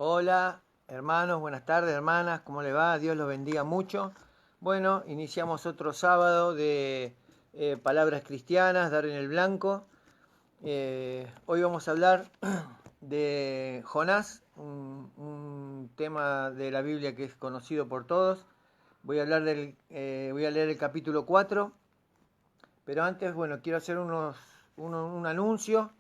Hola, hermanos, buenas tardes, hermanas, ¿cómo le va? Dios los bendiga mucho. Bueno, iniciamos otro sábado de Palabras Cristianas, Dar en el Blanco. Hoy vamos a hablar de Jonás, un tema de la Biblia que es conocido por todos. Voy a leer el capítulo 4, pero antes, bueno, quiero hacer un anuncio.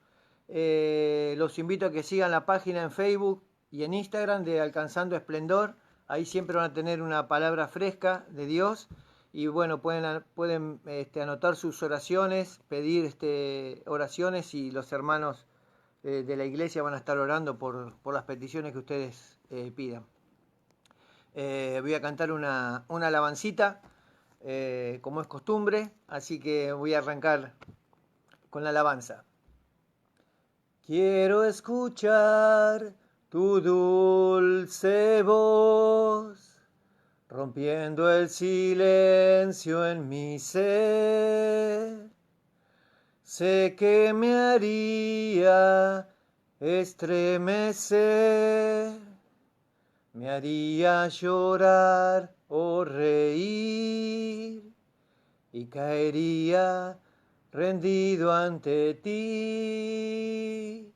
Los invito a que sigan la página en Facebook y en Instagram de Alcanzando Esplendor. Ahí siempre van a tener una palabra fresca de Dios. Y bueno, pueden anotar sus oraciones, pedir oraciones, y los hermanos de la iglesia van a estar orando por las peticiones que ustedes pidan. Voy a cantar una alabancita, como es costumbre, así que voy a arrancar con la alabanza. Quiero escuchar tu dulce voz, rompiendo el silencio en mi ser. Sé que me haría estremecer, me haría llorar o reír, y caería rendido ante ti,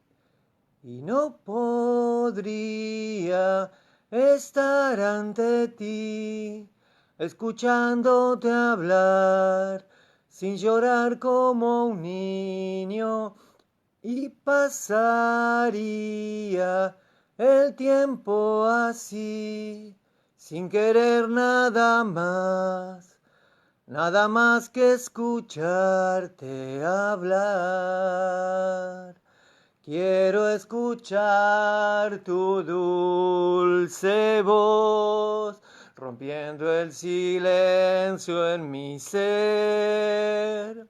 y no podría estar ante ti, escuchándote hablar, sin llorar como un niño, y pasaría el tiempo así, sin querer nada más que escucharte hablar. Quiero escuchar tu dulce voz, rompiendo el silencio en mi ser.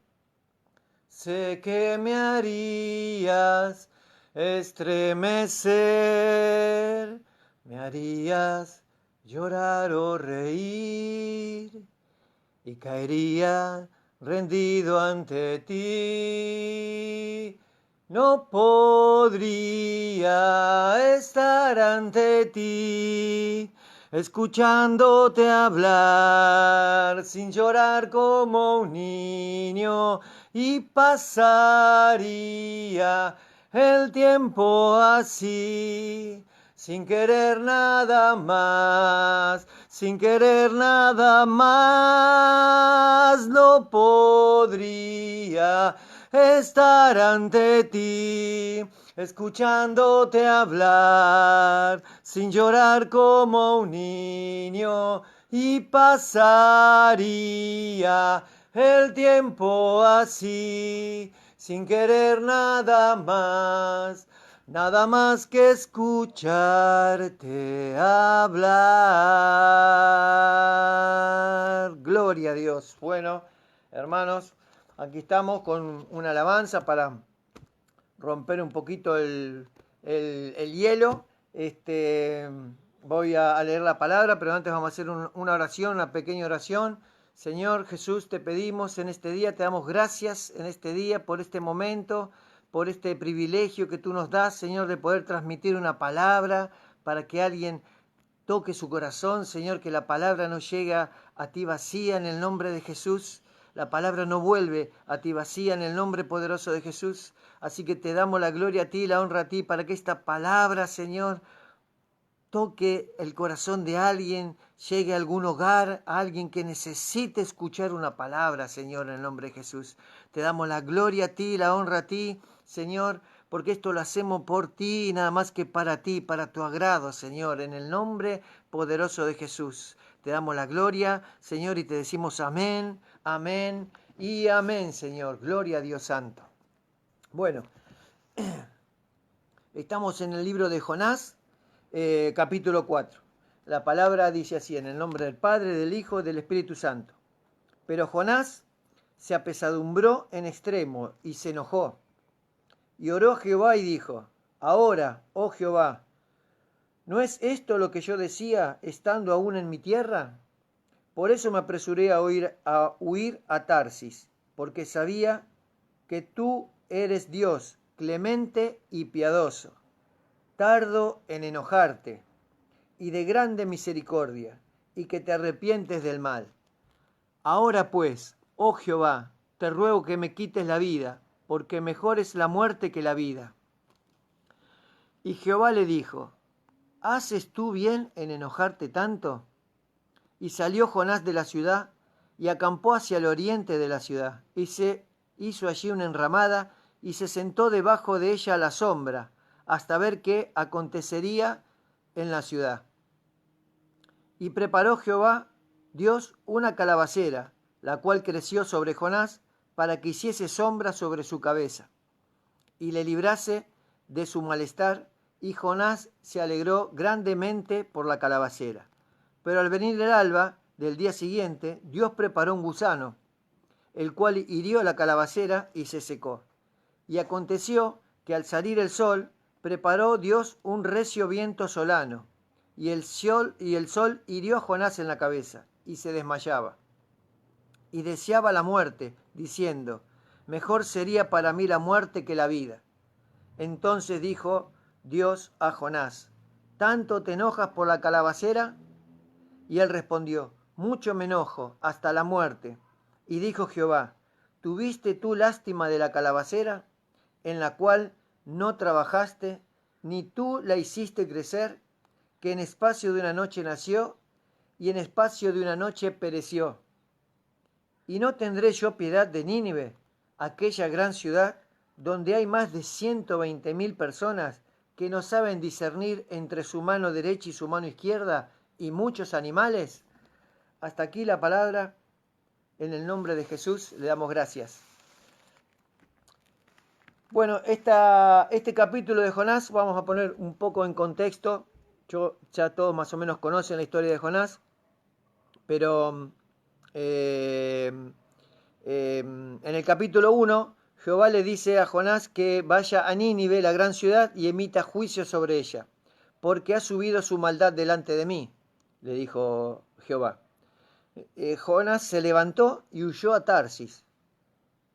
Sé que me harías estremecer, me harías llorar o reír, y caería rendido ante ti. No podría estar ante ti, escuchándote hablar, sin llorar como un niño, y pasaría el tiempo así, sin querer nada más, sin querer nada más. No podría estar ante ti, escuchándote hablar, sin llorar como un niño, y pasaría el tiempo así, sin querer nada más que escucharte hablar. Gloria a Dios. Bueno, hermanos, aquí estamos con una alabanza para romper un poquito el hielo. Voy a leer la palabra, pero antes vamos a hacer una oración, una pequeña oración. Señor Jesús, te pedimos en este día, te damos gracias en este día por este momento, por este privilegio que tú nos das, Señor, de poder transmitir una palabra para que alguien toque su corazón, Señor, que la palabra no llega a ti vacía en el nombre de Jesús. La palabra no vuelve a ti vacía en el nombre poderoso de Jesús. Así que te damos la gloria a ti, la honra a ti, para que esta palabra, Señor, toque el corazón de alguien, llegue a algún hogar, a alguien que necesite escuchar una palabra, Señor, en el nombre de Jesús. Te damos la gloria a ti, la honra a ti, Señor, porque esto lo hacemos por ti, nada más que para ti, para tu agrado, Señor, en el nombre poderoso de Jesús. Te damos la gloria, Señor, y te decimos amén, amén y amén, Señor. Gloria a Dios Santo. Bueno, estamos en el libro de Jonás, capítulo 4. La palabra dice así: en el nombre del Padre, del Hijo y del Espíritu Santo. Pero Jonás se apesadumbró en extremo y se enojó. Y oró a Jehová y dijo: ahora, oh Jehová, ¿no es esto lo que yo decía estando aún en mi tierra? Por eso me apresuré a huir a Tarsis, porque sabía que tú eres Dios, clemente y piadoso, tardo en enojarte, y de grande misericordia, y que te arrepientes del mal. Ahora pues, oh Jehová, te ruego que me quites la vida, porque mejor es la muerte que la vida. Y Jehová le dijo, ¿haces tú bien en enojarte tanto? Y salió Jonás de la ciudad, y acampó hacia el oriente de la ciudad, y se hizo allí una enramada, y se sentó debajo de ella a la sombra, hasta ver qué acontecería en la ciudad. Y preparó Jehová, Dios, una calabacera, la cual creció sobre Jonás, para que hiciese sombra sobre su cabeza, y le librase de su malestar, y Jonás se alegró grandemente por la calabacera. Pero al venir el alba del día siguiente, Dios preparó un gusano, el cual hirió la calabacera y se secó. Y aconteció que al salir el sol, preparó Dios un recio viento solano, y el sol hirió a Jonás en la cabeza, y se desmayaba. Y deseaba la muerte, diciendo, mejor sería para mí la muerte que la vida. Entonces dijo Dios a Jonás, ¿tanto te enojas por la calabacera? Y él respondió, mucho me enojo, hasta la muerte. Y dijo Jehová, ¿tuviste tú lástima de la calabacera, en la cual no trabajaste, ni tú la hiciste crecer, que en espacio de una noche nació, y en espacio de una noche pereció? ¿Y no tendré yo piedad de Nínive, aquella gran ciudad, donde hay más de 120.000 personas que no saben discernir entre su mano derecha y su mano izquierda, y muchos animales? Hasta aquí la palabra. En el nombre de Jesús le damos gracias. Bueno, este capítulo de Jonás vamos a poner un poco en contexto. Ya todos más o menos conocen la historia de Jonás, pero en el capítulo 1, Jehová le dice a Jonás que vaya a Nínive, la gran ciudad, y emita juicio sobre ella, porque ha subido su maldad delante de mí, le dijo Jehová. Jonás se levantó y huyó a Tarsis.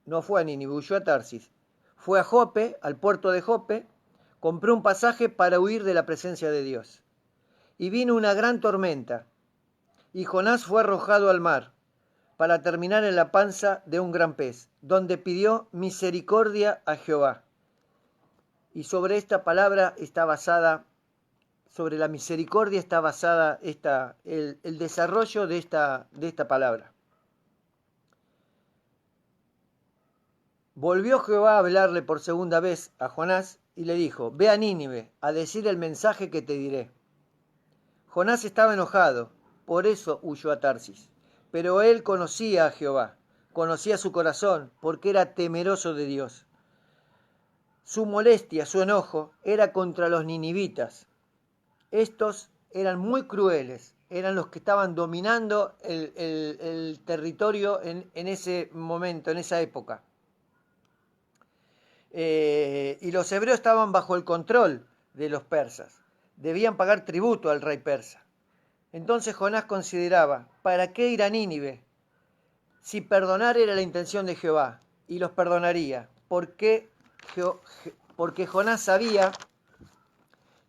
No fue a Nínive, huyó a Tarsis. Fue a Jope, al puerto de Jope, compró un pasaje para huir de la presencia de Dios. Y vino una gran tormenta, y Jonás fue arrojado al mar, para terminar en la panza de un gran pez, donde pidió misericordia a Jehová. Y sobre esta palabra está basada, sobre la misericordia está basada el desarrollo de esta palabra. Volvió Jehová a hablarle por segunda vez a Jonás y le dijo, ve a Nínive a decir el mensaje que te diré. Jonás estaba enojado, por eso huyó a Tarsis. Pero él conocía a Jehová, conocía su corazón, porque era temeroso de Dios. Su molestia, su enojo, era contra los ninivitas. Estos eran muy crueles, eran los que estaban dominando el territorio en ese momento, en esa época. Y los hebreos estaban bajo el control de los persas. Debían pagar tributo al rey persa. Entonces Jonás consideraba, ¿para qué ir a Nínive? Si perdonar era la intención de Jehová, y los perdonaría. Porque Jonás sabía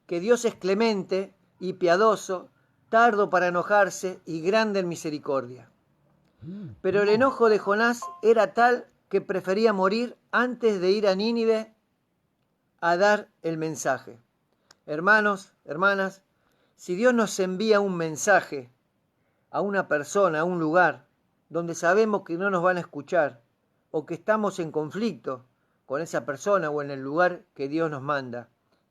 que Dios es clemente y piadoso, tardo para enojarse y grande en misericordia. Pero el enojo de Jonás era tal que prefería morir antes de ir a Nínive a dar el mensaje. Hermanos, hermanas, si Dios nos envía un mensaje a una persona, a un lugar, donde sabemos que no nos van a escuchar, o que estamos en conflicto con esa persona o en el lugar que Dios nos manda,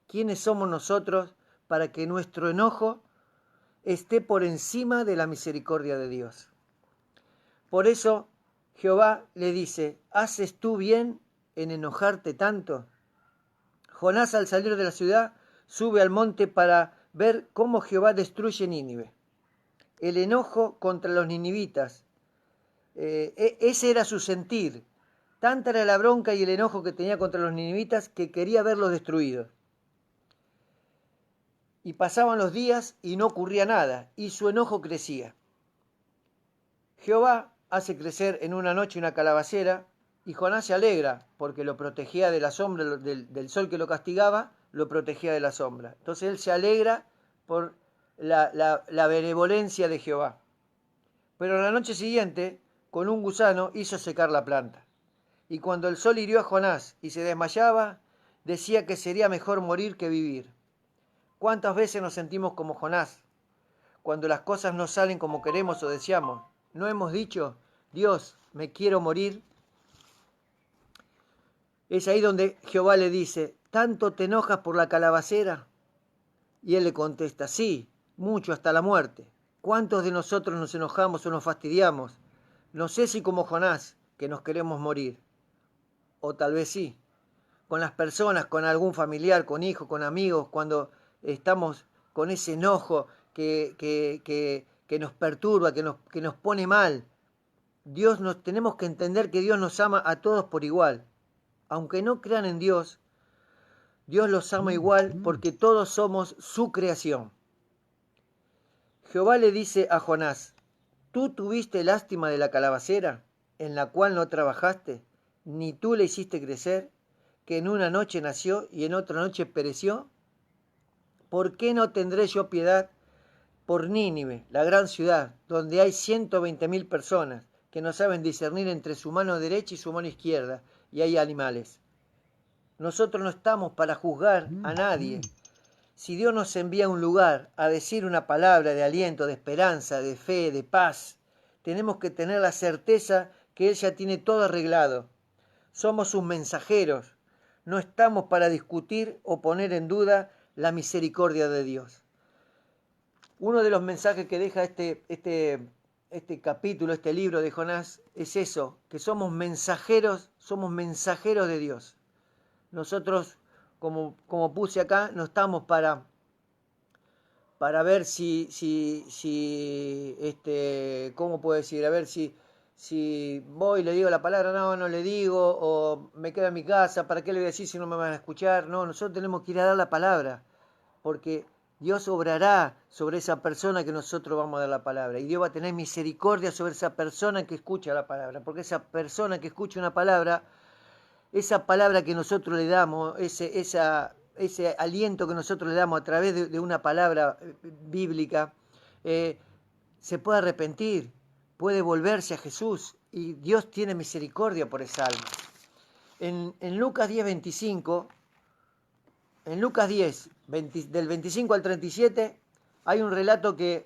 ¿quiénes somos nosotros para que nuestro enojo esté por encima de la misericordia de Dios? Por eso Jehová le dice, ¿haces tú bien en enojarte tanto? Jonás, al salir de la ciudad, sube al monte para ver cómo Jehová destruye Nínive. El enojo contra los ninivitas, ese era su sentir. Tanta era la bronca y el enojo que tenía contra los ninivitas que quería verlos destruidos. Y pasaban los días y no ocurría nada, y su enojo crecía. Jehová hace crecer en una noche una calabacera, y Jonás se alegra porque lo protegía de la sombra del sol que lo castigaba, lo protegía de la sombra. Entonces él se alegra por la benevolencia de Jehová. Pero la noche siguiente, con un gusano, hizo secar la planta. Y cuando el sol hirió a Jonás y se desmayaba, decía que sería mejor morir que vivir. ¿Cuántas veces nos sentimos como Jonás? Cuando las cosas no salen como queremos o deseamos. ¿No hemos dicho, Dios, me quiero morir? Es ahí donde Jehová le dice, ¿tanto te enojas por la calabacera? Y él le contesta, sí, mucho hasta la muerte. ¿Cuántos de nosotros nos enojamos o nos fastidiamos? No sé si como Jonás, que nos queremos morir. O tal vez sí. Con las personas, con algún familiar, con hijos, con amigos, cuando estamos con ese enojo que nos perturba, que nos pone mal. Tenemos que entender que Dios nos ama a todos por igual. Aunque no crean en Dios, Dios los ama igual porque todos somos su creación. Jehová le dice a Jonás, ¿tú tuviste lástima de la calabacera, en la cual no trabajaste, ni tú le hiciste crecer, que en una noche nació y en otra noche pereció? ¿Por qué no tendré yo piedad por Nínive, la gran ciudad, donde hay 120.000 personas que no saben discernir entre su mano derecha y su mano izquierda, y hay animales? Nosotros no estamos para juzgar a nadie. Si Dios nos envía a un lugar a decir una palabra de aliento, de esperanza, de fe, de paz, tenemos que tener la certeza que Él ya tiene todo arreglado. Somos sus mensajeros. No estamos para discutir o poner en duda la misericordia de Dios. Uno de los mensajes que deja este capítulo, este libro de Jonás, es eso, que somos mensajeros de Dios. Nosotros, como puse acá, no estamos para ver ¿cómo puedo decir? A ver si voy y le digo la palabra, no le digo, o me quedo en mi casa, ¿para qué le voy a decir si no me van a escuchar? No, nosotros tenemos que ir a dar la palabra, porque Dios obrará sobre esa persona que nosotros vamos a dar la palabra, y Dios va a tener misericordia sobre esa persona que escucha la palabra, porque esa persona que escucha una palabra, esa palabra que nosotros le damos, ese aliento que nosotros le damos a través de una palabra bíblica, se puede arrepentir, puede volverse a Jesús, y Dios tiene misericordia por esa alma. En Lucas 10, 25, en Lucas 10, del 25 al 37, hay un relato que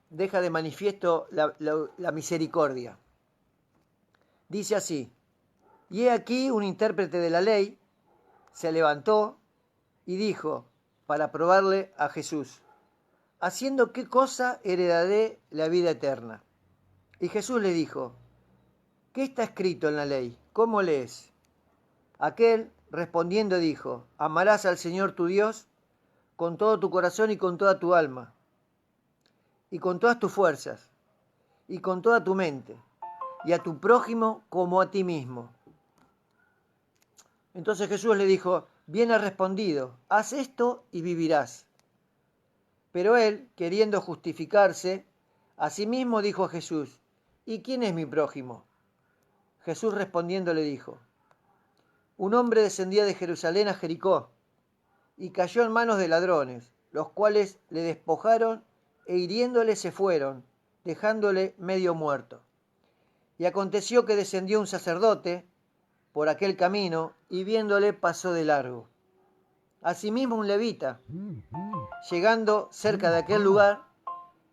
deja de manifiesto la misericordia. Dice así: y he aquí un intérprete de la ley se levantó y dijo, para probarle a Jesús, ¿haciendo qué cosa heredaré la vida eterna? Y Jesús le dijo, ¿qué está escrito en la ley? ¿Cómo lees? Aquel, respondiendo, dijo, amarás al Señor tu Dios con todo tu corazón y con toda tu alma, y con todas tus fuerzas, y con toda tu mente, y a tu prójimo como a ti mismo. Entonces Jesús le dijo, bien has respondido, haz esto y vivirás. Pero él, queriendo justificarse, a sí mismo dijo a Jesús, ¿y quién es mi prójimo? Jesús respondiendo le dijo, un hombre descendía de Jerusalén a Jericó, y cayó en manos de ladrones, los cuales le despojaron e hiriéndole se fueron, dejándole medio muerto. Y aconteció que descendió un sacerdote por aquel camino, y viéndole pasó de largo. Asimismo un levita, llegando cerca de aquel lugar,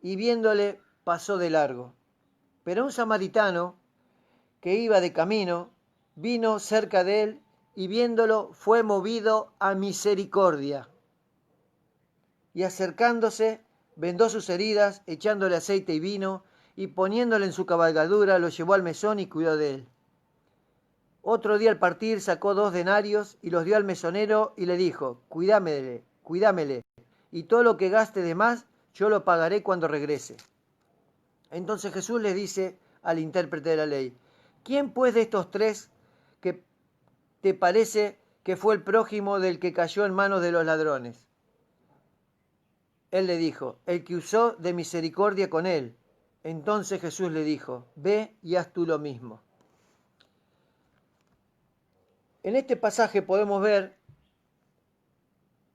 y viéndole pasó de largo. Pero un samaritano, que iba de camino, vino cerca de él, y viéndolo fue movido a misericordia. Y acercándose, vendó sus heridas, echándole aceite y vino, y poniéndole en su cabalgadura, lo llevó al mesón y cuidó de él. Otro día al partir sacó 2 denarios y los dio al mesonero y le dijo, cuídamele, y todo lo que gaste de más yo lo pagaré cuando regrese. Entonces Jesús le dice al intérprete de la ley, ¿quién pues de estos 3 que te parece que fue el prójimo del que cayó en manos de los ladrones? Él le dijo, el que usó de misericordia con él. Entonces Jesús le dijo, ve y haz tú lo mismo. En este pasaje podemos ver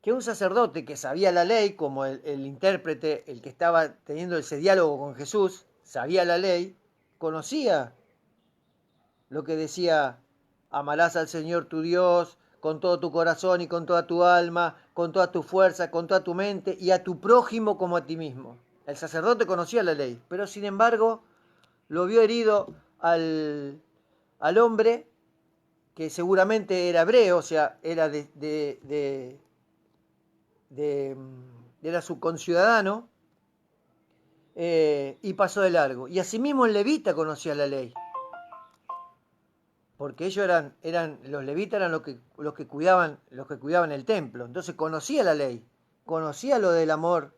que un sacerdote que sabía la ley, como el intérprete, el que estaba teniendo ese diálogo con Jesús, sabía la ley, conocía lo que decía: amarás al Señor tu Dios con todo tu corazón y con toda tu alma, con toda tu fuerza, con toda tu mente, y a tu prójimo como a ti mismo. El sacerdote conocía la ley, pero sin embargo lo vio herido al hombre, que seguramente era hebreo, o sea, era era su conciudadano, y pasó de largo. Y asimismo el levita conocía la ley, porque ellos los levitas eran los que cuidaban el templo. Entonces conocía la ley, conocía lo del amor,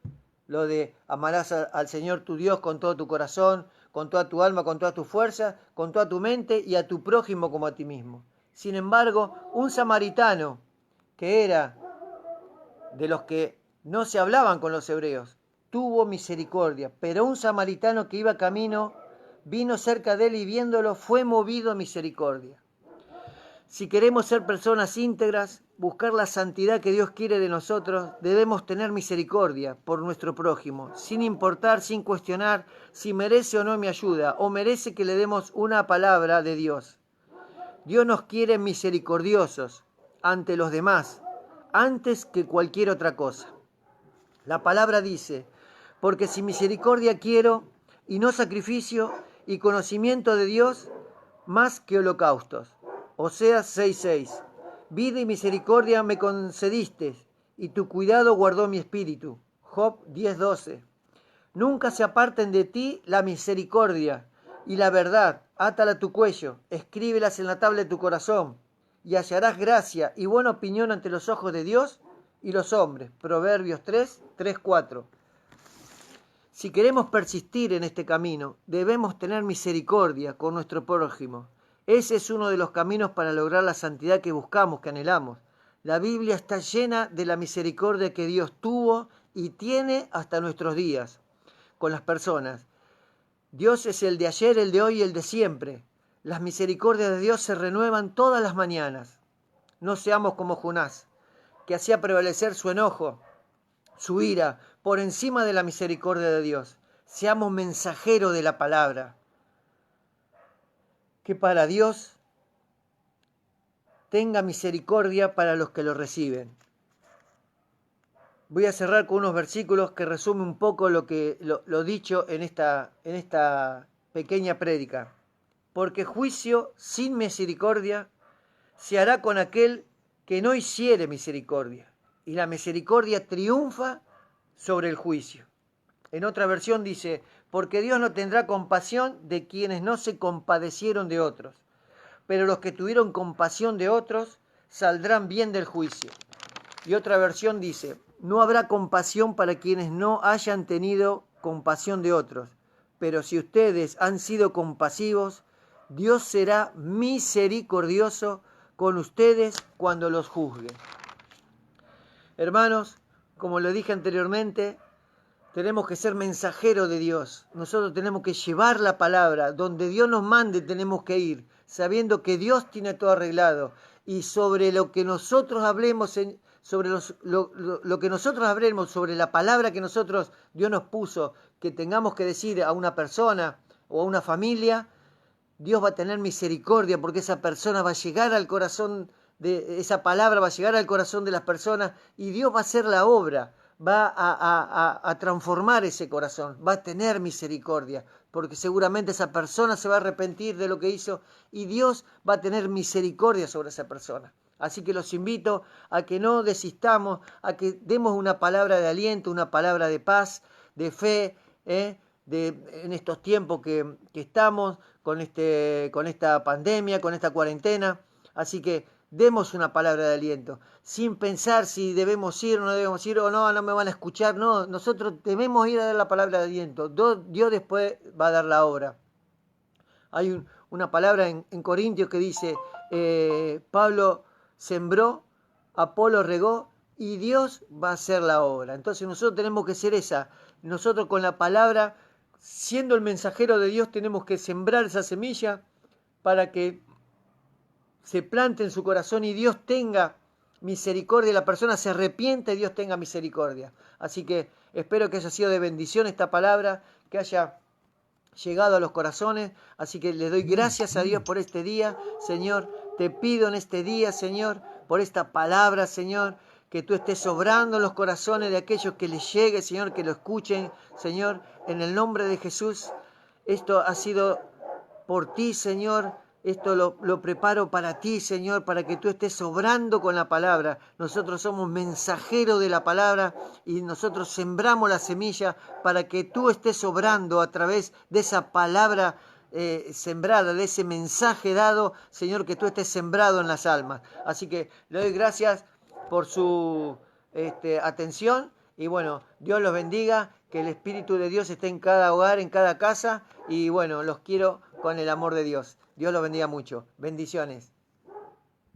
lo de amarás al Señor tu Dios con todo tu corazón, con toda tu alma, con toda tu fuerza, con toda tu mente, y a tu prójimo como a ti mismo. Sin embargo, un samaritano, que era de los que no se hablaban con los hebreos, tuvo misericordia, pero un samaritano que iba camino vino cerca de él, y viéndolo fue movido a misericordia. Si queremos ser personas íntegras, buscar la santidad que Dios quiere de nosotros, debemos tener misericordia por nuestro prójimo, sin importar, sin cuestionar si merece o no mi ayuda, o merece que le demos una palabra de Dios. Dios nos quiere misericordiosos ante los demás, antes que cualquier otra cosa. La palabra dice: porque si misericordia quiero, y no sacrificio, y conocimiento de Dios, más que holocaustos. Oseas 6:6. Vida y misericordia me concediste, y tu cuidado guardó mi espíritu. Job 10:12. Nunca se aparten de ti la misericordia y la verdad, átala a tu cuello, escríbelas en la tabla de tu corazón, y hallarás gracia y buena opinión ante los ojos de Dios y los hombres. Proverbios 3:4. Si queremos persistir en este camino, debemos tener misericordia con nuestro prójimo. Ese es uno de los caminos para lograr la santidad que buscamos, que anhelamos. La Biblia está llena de la misericordia que Dios tuvo y tiene hasta nuestros días con las personas. Dios es el de ayer, el de hoy y el de siempre. Las misericordias de Dios se renuevan todas las mañanas. No seamos como Jonás, que hacía prevalecer su enojo, su ira, por encima de la misericordia de Dios. Seamos mensajeros de la palabra, que para Dios tenga misericordia para los que lo reciben. Voy a cerrar con unos versículos que resumen un poco lo dicho en esta pequeña prédica. Porque juicio sin misericordia se hará con aquel que no hiciere misericordia, y la misericordia triunfa sobre el juicio. En otra versión dice: porque Dios no tendrá compasión de quienes no se compadecieron de otros, pero los que tuvieron compasión de otros saldrán bien del juicio. Y otra versión dice: no habrá compasión para quienes no hayan tenido compasión de otros, pero si ustedes han sido compasivos, Dios será misericordioso con ustedes cuando los juzgue. Hermanos, como lo dije anteriormente, tenemos que ser mensajeros de Dios. Nosotros tenemos que llevar la palabra. Donde Dios nos mande tenemos que ir, sabiendo que Dios tiene todo arreglado. Y sobre lo que nosotros hablemos, lo que nosotros hablemos, sobre la palabra que Dios nos puso, que tengamos que decir a una persona o a una familia, Dios va a tener misericordia, porque esa persona va a llegar al corazón esa palabra va a llegar al corazón de las personas, y Dios va a hacer la obra, va a transformar ese corazón, va a tener misericordia, porque seguramente esa persona se va a arrepentir de lo que hizo, y Dios va a tener misericordia sobre esa persona. Así que los invito a que no desistamos, a que demos una palabra de aliento, una palabra de paz, de fe, en estos tiempos que estamos con esta pandemia, con esta cuarentena. Así que demos una palabra de aliento, sin pensar si debemos ir o no debemos ir, o no me van a escuchar. No, nosotros debemos ir a dar la palabra de aliento. Dios después va a dar la obra. Hay una palabra en Corintios que dice: Pablo sembró, Apolo regó, y Dios va a hacer la obra. Entonces nosotros tenemos que ser esa. Nosotros con la palabra, siendo el mensajero de Dios, tenemos que sembrar esa semilla para que se plante en su corazón y Dios tenga misericordia, la persona se arrepiente, Dios tenga misericordia. Así que espero que haya sido de bendición esta palabra, que haya llegado a los corazones. Así que le doy gracias a Dios por este día, Señor. Te pido en este día, Señor, por esta palabra, Señor, que tú estés obrando en los corazones de aquellos que les llegue, Señor, que lo escuchen, Señor, en el nombre de Jesús. Esto ha sido por ti, Señor. Esto lo preparo para ti, Señor, para que tú estés obrando con la palabra. Nosotros somos mensajeros de la palabra y nosotros sembramos la semilla para que tú estés obrando a través de esa palabra sembrada, de ese mensaje dado, Señor, que tú estés sembrado en las almas. Así que le doy gracias por su atención y bueno, Dios los bendiga, que el Espíritu de Dios esté en cada hogar, en cada casa y bueno, los quiero con el amor de Dios. Dios los bendiga mucho. Bendiciones.